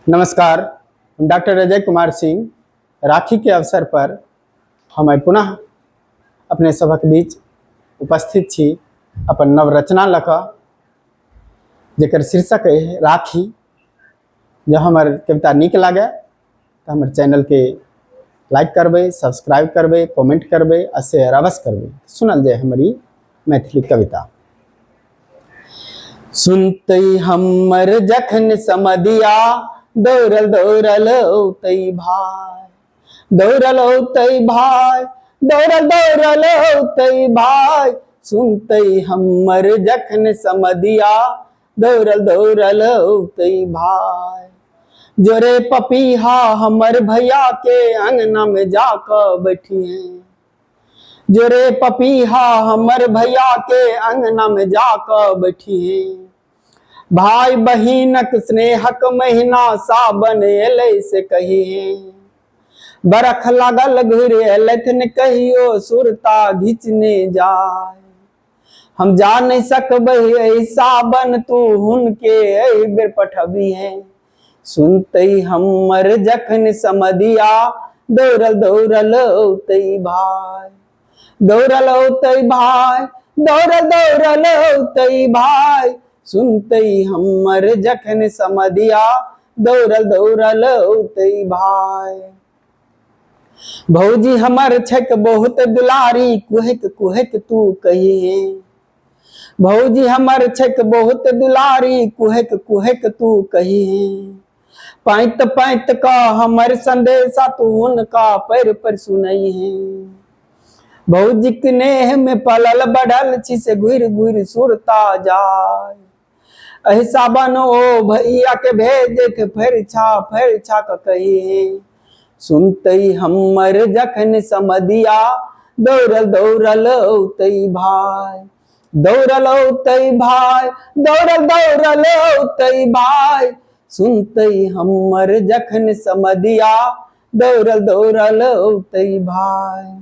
नमस्कार, डॉक्टर अजय कुमार सिंह। राखी के अवसर पर हम पुनः अपने सभक बीच उपस्थित छी अपन नवरचना लका जेकर शीर्षक है राखी। जब हमार कविता निक लगे तो हमारे चैनल के लाइक करबे, सब्सक्राइब करबे, कमेंट करबे और शेयर अवश्य करबे। सुनल जाए हमारी मैथिली कविता। सुनते हमर जखन समदिया दौड़ल दौड़ल औतै भाई, दौड़ल औतै भाई, दौड़ल दौड़ल औतै भाई। सुनते हमर जखन समदिया दौड़ल दौड़ल औतै भाई। जोरे पपीहा हमर भैया के अंगना में जाकर बैठिए, जोरे पपीहा हमर भैया के अंगना में जाकर बैठिए। भाई बहिनक स्नेहक महीना सावन एलै से कहिए, बरख लागल घुर एलथिन कहियो सुरता घिचने जाय। हम जा नहीं सकबै सावन तू हुनके एहि बेर पठबिहे। सुनते हमर जखन समदिया दौड़ल दौड़ल औतै भाई, दौड़ल औतै भाई, दौड़ल दौड़ल औतै भाई। सुनते हमर जखन समदिया दौड़ल दौड़ल औतै भाई। भौजी हमर छक बहुत दुलारी कुहक कुहक तू कहिए, भौजी हमर छक बहुत दुलारी कुहक कुहक तू कहिए। पैत पैत का हमर संदेशा तू हुनका पैर पर सुनैहे। भौजी के नेह में पलल बढ़ल छी से घुर घुर सुरता जाय। एहि सावन ओ भैया के भेजत फेर छा क कहिए। सुनते हमर जखन समदिया दौड़ल दौड़ल औतै भाई, दौड़ल औतै भाई, दौड़ल दौड़ल औतै भाई। सुनते हमर जखन समदिया दौड़ल दौड़ल औतै भाई।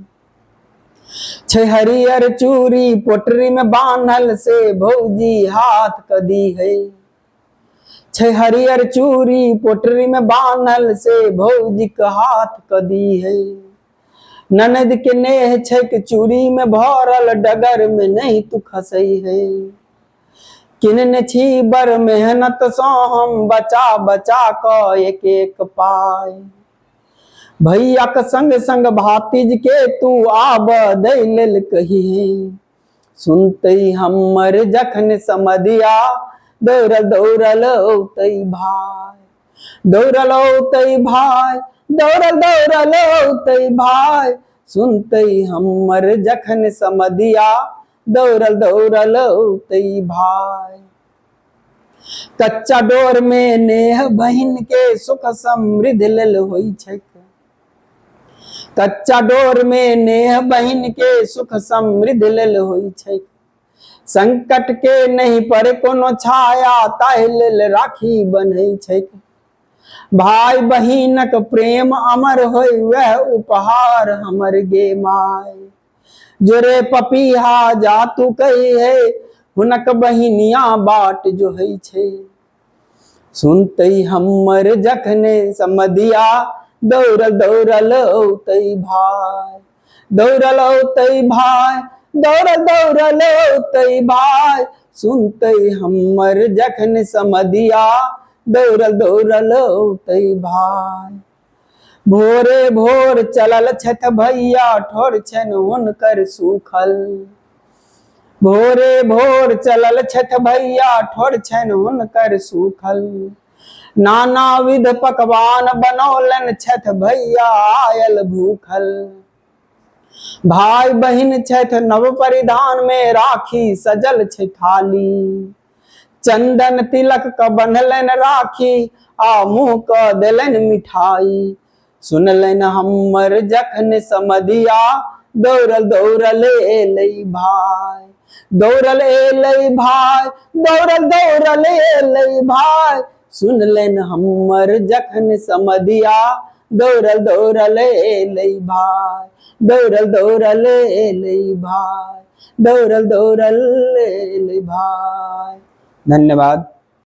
छै हरियर चूड़ी पोटरी में बान्हल से भौजी हाथ कदी है, छै हरियर चूड़ी पोटरी में बान्हल से भौजी का हाथ कदी है। ननद के नेह छक चूड़ी में भरल डगर में नहीं तू खसई है। किनने छी बर मेहनत सो हम बचा बचा क एक एक पाई। भैया के संग संग भातीज के तू आब दै लेल कहिए। सुनते हमर जखन समदिया दौड़ल दौड़ल औतै भाई, दौड़ल औतै भाई, दौड़ल दौड़ल औतै भाई। सुनते हमर जखन समदिया दौड़ल दौड़ल औतै भाई। कच्चा डोर में नेह बहिन के सुख समृद्धि लेल होइ छै, कच्चा डोर में नेह बहिन के सुख समृद्धि लेल होइ छै। संकट के नहीं पर कोनो छाया ताहि लेल राखी बन्है छै। भाई बहिनक प्रेम अमर होय वह उपहार हमर गे माय। जोरे पपीहा जा तू कही है हुनक बहिनिया बाट जो है छै। सुनते हमर जखन समदिया दौड़ल दौड़ल औतै भाई, दौड़ल औतै भाई, दौड़ल दौड़ल औतै भाई। सुनते हमर जखन समदिया दौड़ल दौड़ल औतै भाई। भोरे भोर चलल छथ भैया ठोर छन हुनकर सूखल, भोरे भोर चलल छथ भैया ठोर छन हुनकर सूखल। नाना विध पकवान बनौलन छथ भैया आयल भूखल। भाई बहिन छथ नव परिधान में राखी सजल छै थाली। चंदन तिलक क बंधलन राखी आ मुँह क देलन मिठाई। सुनलन हमर जखन समदिया दौड़ल दौड़ल एलै भाई, दौड़ल एलै भाई, दौड़ल दौड़ल एलै भाई। सुनलन हमर जखन समदिया दौड़ल दौड़ल एलै भाई, दौड़ल दौड़ल एलै भाई, दौड़ल दौड़ल एलै भाई। धन्यवाद।